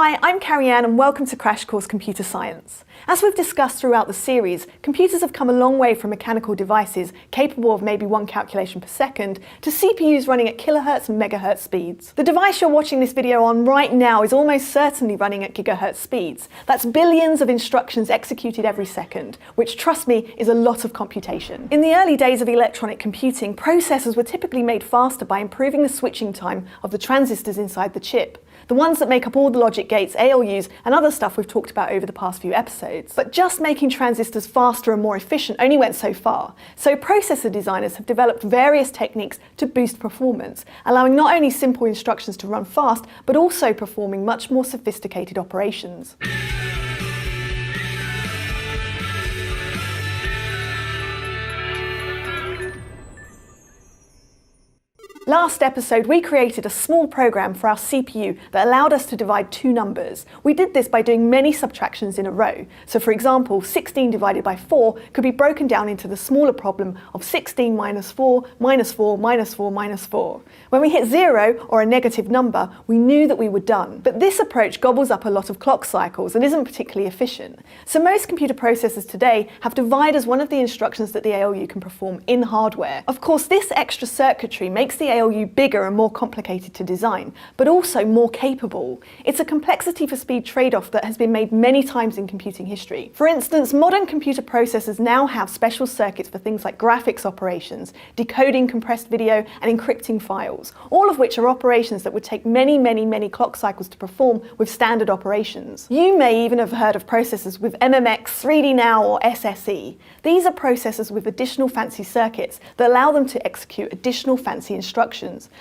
Hi, I'm Carrie-Anne and welcome to Crash Course Computer Science. As we've discussed throughout the series, computers have come a long way from mechanical devices capable of maybe one calculation per second to CPUs running at kilohertz and megahertz speeds. The device you're watching this video on right now is almost certainly running at gigahertz speeds. That's billions of instructions executed every second, which, trust me, is a lot of computation. In the early days of electronic computing, processors were typically made faster by improving the switching time of the transistors inside the chip. The ones that make up all the logic gates, ALUs, and other stuff we've talked about over the past few episodes. But just making transistors faster and more efficient only went so far. So processor designers have developed various techniques to boost performance, allowing not only simple instructions to run fast, but also performing much more sophisticated operations. Last episode, we created a small program for our CPU that allowed us to divide two numbers. We did this by doing many subtractions in a row. So for example, 16 divided by 4 could be broken down into the smaller problem of 16 minus 4, minus 4, minus 4, minus 4. When we hit 0, or a negative number, we knew that we were done. But this approach gobbles up a lot of clock cycles and isn't particularly efficient. So most computer processors today have divide as one of the instructions that the ALU can perform in hardware. Of course, this extra circuitry makes the ALU bigger and more complicated to design, but also more capable. It's a complexity for speed trade-off that has been made many times in computing history. For instance, modern computer processors now have special circuits for things like graphics operations, decoding compressed video, and encrypting files, all of which are operations that would take many clock cycles to perform with standard operations. You may even have heard of processors with MMX, 3D Now, or SSE. These are processors with additional fancy circuits that allow them to execute additional fancy instructions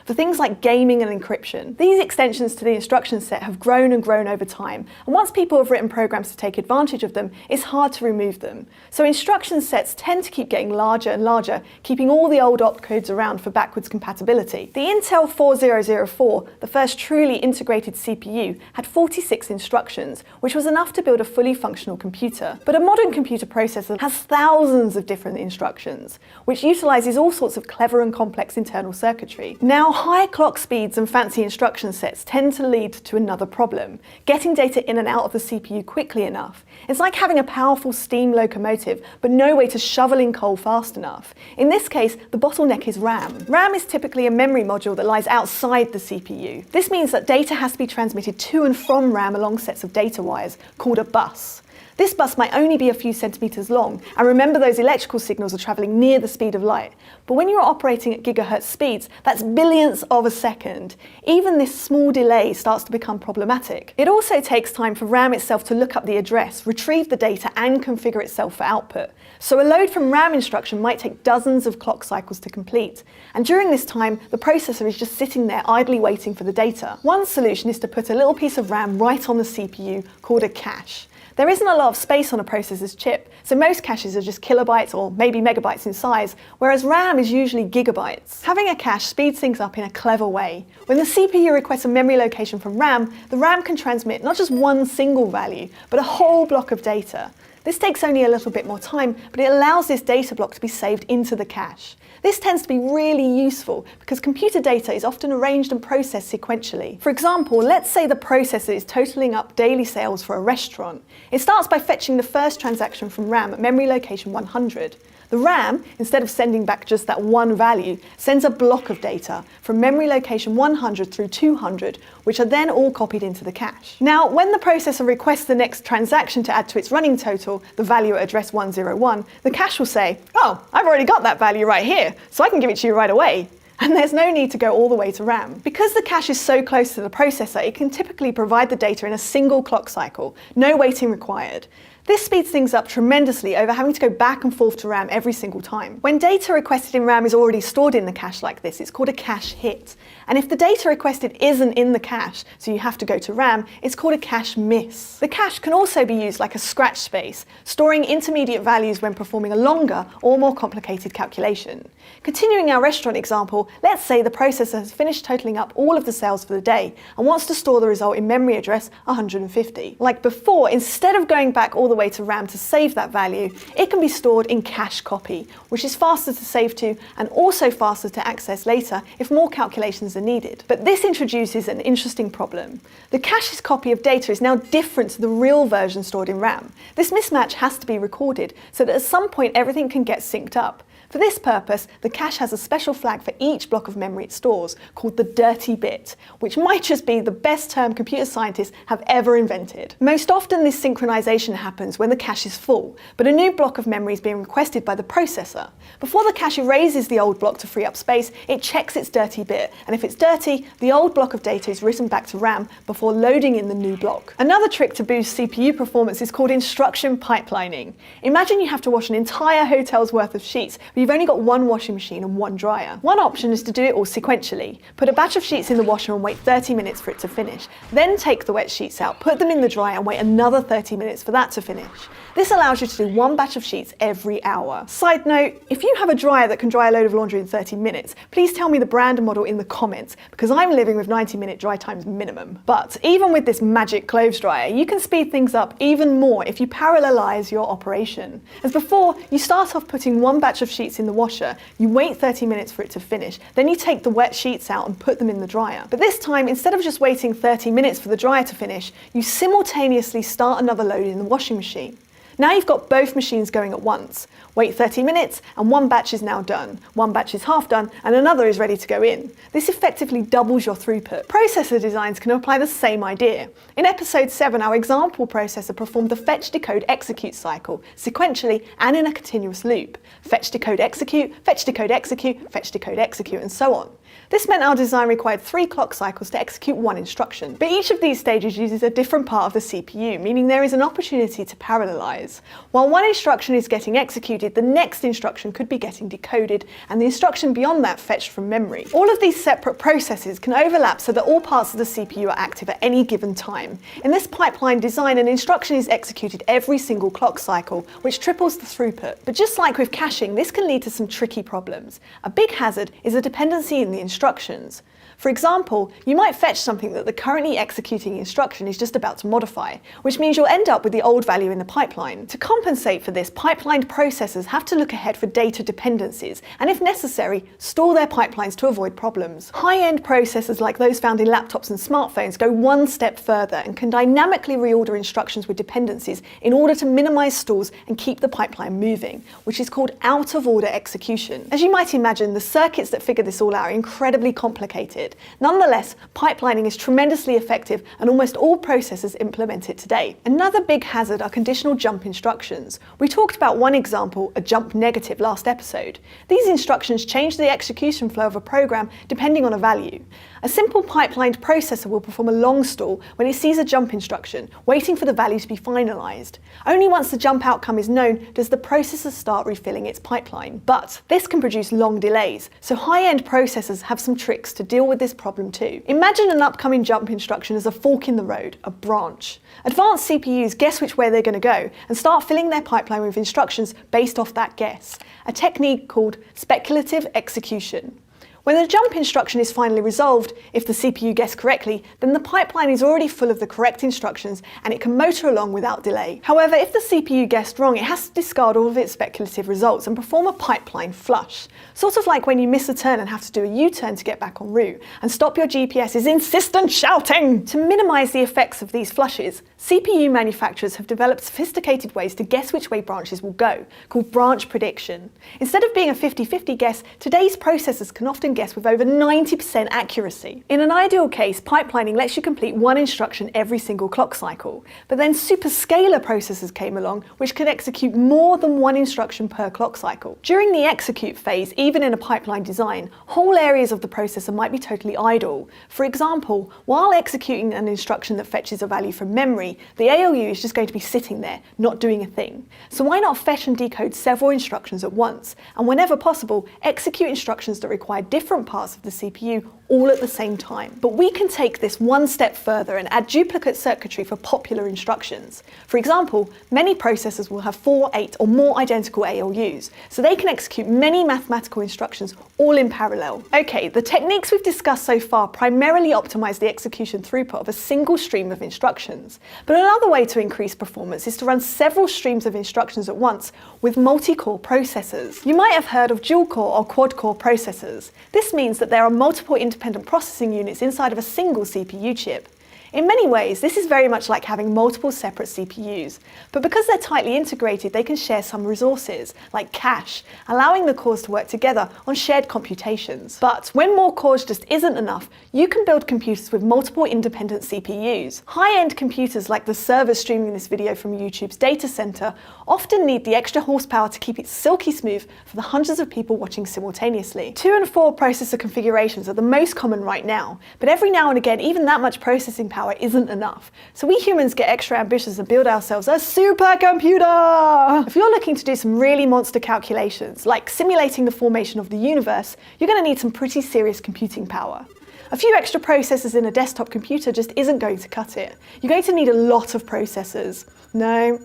for things like gaming and encryption. These extensions to the instruction set have grown and grown over time, and once people have written programs to take advantage of them, it's hard to remove them. So instruction sets tend to keep getting larger and larger, keeping all the old opcodes around for backwards compatibility. The Intel 4004, the first truly integrated CPU, had 46 instructions, which was enough to build a fully functional computer. But a modern computer processor has thousands of different instructions, which utilizes all sorts of clever and complex internal circuitry. Now, high clock speeds and fancy instruction sets tend to lead to another problem: getting data in and out of the CPU quickly enough. It's like having a powerful steam locomotive, but no way to shovel in coal fast enough. In this case, the bottleneck is RAM. RAM is typically a memory module that lies outside the CPU. This means that data has to be transmitted to and from RAM along sets of data wires, called a bus. This bus might only be a few centimeters long, and remember, those electrical signals are traveling near the speed of light. But when you're operating at gigahertz speeds, that's billionths of a second. Even this small delay starts to become problematic. It also takes time for RAM itself to look up the address, retrieve the data, and configure itself for output. So a load from RAM instruction might take dozens of clock cycles to complete. And during this time, the processor is just sitting there idly waiting for the data. One solution is to put a little piece of RAM right on the CPU called a cache. There isn't a lot of space on a processor's chip, so most caches are just kilobytes or maybe megabytes in size, whereas RAM is usually gigabytes. Having a cache speeds things up in a clever way. When the CPU requests a memory location from RAM, the RAM can transmit not just one single value, but a whole block of data. This takes only a little bit more time, but it allows this data block to be saved into the cache. This tends to be really useful because computer data is often arranged and processed sequentially. For example, let's say the processor is totaling up daily sales for a restaurant. It starts by fetching the first transaction from RAM at memory location 100. The RAM, instead of sending back just that one value, sends a block of data from memory location 100 through 200, which are then all copied into the cache. Now, when the processor requests the next transaction to add to its running total, the value at address 101, the cache will say, "Oh, I've already got that value right here, so I can give it to you right away." And there's no need to go all the way to RAM. Because the cache is so close to the processor, it can typically provide the data in a single clock cycle, no waiting required. This speeds things up tremendously over having to go back and forth to RAM every single time. When data requested in RAM is already stored in the cache like this, it's called a cache hit. And if the data requested isn't in the cache, so you have to go to RAM, it's called a cache miss. The cache can also be used like a scratch space, storing intermediate values when performing a longer or more complicated calculation. Continuing our restaurant example, let's say the processor has finished totaling up all of the sales for the day and wants to store the result in memory address 150. Like before, instead of going back all the way to RAM to save that value, it can be stored in cache copy, which is faster to save to and also faster to access later if more calculations are needed. But this introduces an interesting problem. The cache's copy of data is now different to the real version stored in RAM. This mismatch has to be recorded so that at some point everything can get synced up. For this purpose, the cache has a special flag for each block of memory it stores, called the dirty bit, which might just be the best term computer scientists have ever invented. Most often this synchronization happens when the cache is full, but a new block of memory is being requested by the processor. Before the cache erases the old block to free up space, it checks its dirty bit, and if it's dirty, the old block of data is written back to RAM before loading in the new block. Another trick to boost CPU performance is called instruction pipelining. Imagine you have to wash an entire hotel's worth of sheets, but you've only got one washing machine and one dryer. One option is to do it all sequentially. Put a batch of sheets in the washer and wait 30 minutes for it to finish. Then take the wet sheets out, put them in the dryer and wait another 30 minutes for that to finish. This allows you to do one batch of sheets every hour. Side note, if you have a dryer that can dry a load of laundry in 30 minutes, please tell me the brand and model in the comments, because I'm living with 90-minute dry times minimum. But even with this magic clothes dryer, you can speed things up even more if you parallelize your operation. As before, you start off putting one batch of sheets in the washer, you wait 30 minutes for it to finish, then you take the wet sheets out and put them in the dryer. But this time, instead of just waiting 30 minutes for the dryer to finish, you simultaneously start another load in the washing machine. Now you've got both machines going at once. Wait 30 minutes and one batch is now done. One batch is half done and another is ready to go in. This effectively doubles your throughput. Processor designs can apply the same idea. In episode 7, our example processor performed the fetch, decode, execute cycle sequentially and in a continuous loop. Fetch, decode, execute, fetch, decode, execute, fetch, decode, execute, and so on. This meant our design required 3 clock cycles to execute one instruction. But each of these stages uses a different part of the CPU, meaning there is an opportunity to parallelize. While one instruction is getting executed, the next instruction could be getting decoded, and the instruction beyond that fetched from memory. All of these separate processes can overlap so that all parts of the CPU are active at any given time. In this pipeline design, an instruction is executed every single clock cycle, which triples the throughput. But just like with caching, this can lead to some tricky problems. A big hazard is a dependency in the instructions. For example, you might fetch something that the currently executing instruction is just about to modify, which means you'll end up with the old value in the pipeline. To compensate for this, pipelined processors have to look ahead for data dependencies, and if necessary, store their pipelines to avoid problems. High-end processors like those found in laptops and smartphones go one step further and can dynamically reorder instructions with dependencies in order to minimize stalls and keep the pipeline moving, which is called out-of-order execution. As you might imagine, the circuits that figure this all out are incredibly complicated. Nonetheless, pipelining is tremendously effective and almost all processors implement it today. Another big hazard are conditional jump instructions. We talked about one example, a jump negative, last episode. These instructions change the execution flow of a program depending on a value. A simple pipelined processor will perform a long stall when it sees a jump instruction, waiting for the value to be finalized. Only once the jump outcome is known does the processor start refilling its pipeline. But this can produce long delays, so high-end processors have some tricks to deal with this problem too. Imagine an upcoming jump instruction as a fork in the road, a branch. Advanced CPUs guess which way they're going to go and start filling their pipeline with instructions based off that guess, a technique called speculative execution. When the jump instruction is finally resolved, if the CPU guessed correctly, then the pipeline is already full of the correct instructions and it can motor along without delay. However, if the CPU guessed wrong, it has to discard all of its speculative results and perform a pipeline flush. Sort of like when you miss a turn and have to do a U-turn to get back en route, and stop your GPS's insistent shouting! To minimize the effects of these flushes, CPU manufacturers have developed sophisticated ways to guess which way branches will go, called branch prediction. Instead of being a 50-50 guess, today's processors can often guess with over 90% accuracy. In an ideal case, pipelining lets you complete one instruction every single clock cycle. But then superscalar processors came along, which could execute more than one instruction per clock cycle. During the execute phase, even in a pipeline design, whole areas of the processor might be totally idle. For example, while executing an instruction that fetches a value from memory, the ALU is just going to be sitting there, not doing a thing. So why not fetch and decode several instructions at once, and whenever possible, execute instructions that require different parts of the CPU all at the same time. But we can take this one step further and add duplicate circuitry for popular instructions. For example, many processors will have 4, 8 or more identical ALUs, so they can execute many mathematical instructions all in parallel. Okay, the techniques we've discussed so far primarily optimize the execution throughput of a single stream of instructions. But another way to increase performance is to run several streams of instructions at once with multi-core processors. You might have heard of dual-core or quad-core processors. This means that there are multiple independent processing units inside of a single CPU chip. In many ways, this is very much like having multiple separate CPUs, but because they're tightly integrated, they can share some resources, like cache, allowing the cores to work together on shared computations. But when more cores just isn't enough, you can build computers with multiple independent CPUs. High-end computers like the server streaming this video from YouTube's data center often need the extra horsepower to keep it silky smooth for the hundreds of people watching simultaneously. 2 and 4 processor configurations are the most common right now, but every now and again, even that much processing power isn't enough. So we humans get extra ambitious and build ourselves a supercomputer! If you're looking to do some really monster calculations, like simulating the formation of the universe, you're going to need some pretty serious computing power. A few extra processors in a desktop computer just isn't going to cut it. You're going to need a lot of processors. No.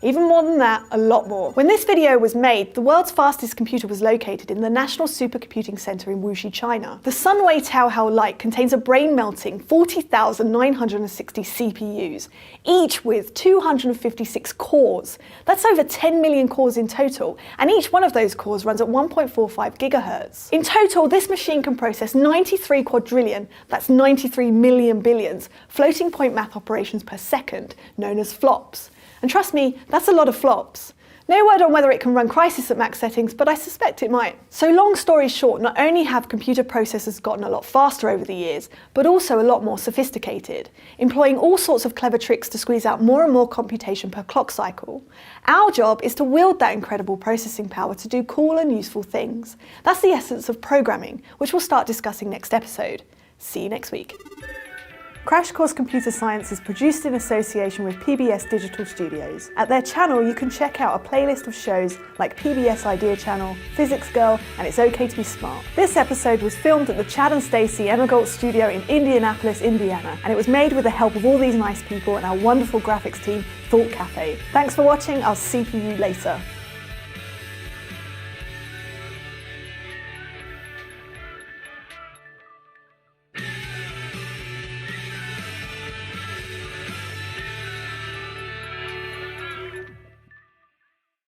Even more than that, a lot more. When this video was made, the world's fastest computer was located in the National Supercomputing Center in Wuxi, China. The Sunway Taohao Lite contains a brain-melting 40,960 CPUs, each with 256 cores. That's over 10 million cores in total, and each one of those cores runs at 1.45 gigahertz. In total, this machine can process 93 quadrillion, that's 93 million billions, floating point math operations per second, known as flops. And trust me, that's a lot of flops. No word on whether it can run Crisis at max settings, but I suspect it might. So long story short, not only have computer processors gotten a lot faster over the years, but also a lot more sophisticated, employing all sorts of clever tricks to squeeze out more and more computation per clock cycle. Our job is to wield that incredible processing power to do cool and useful things. That's the essence of programming, which we'll start discussing next episode. See you next week. Crash Course Computer Science is produced in association with PBS Digital Studios. At their channel, you can check out a playlist of shows like PBS Idea Channel, Physics Girl, and It's Okay to Be Smart. This episode was filmed at the Chad and Stacey Emigalt Studio in Indianapolis, Indiana, and it was made with the help of all these nice people and our wonderful graphics team, Thought Cafe. Thanks for watching, I'll see you later.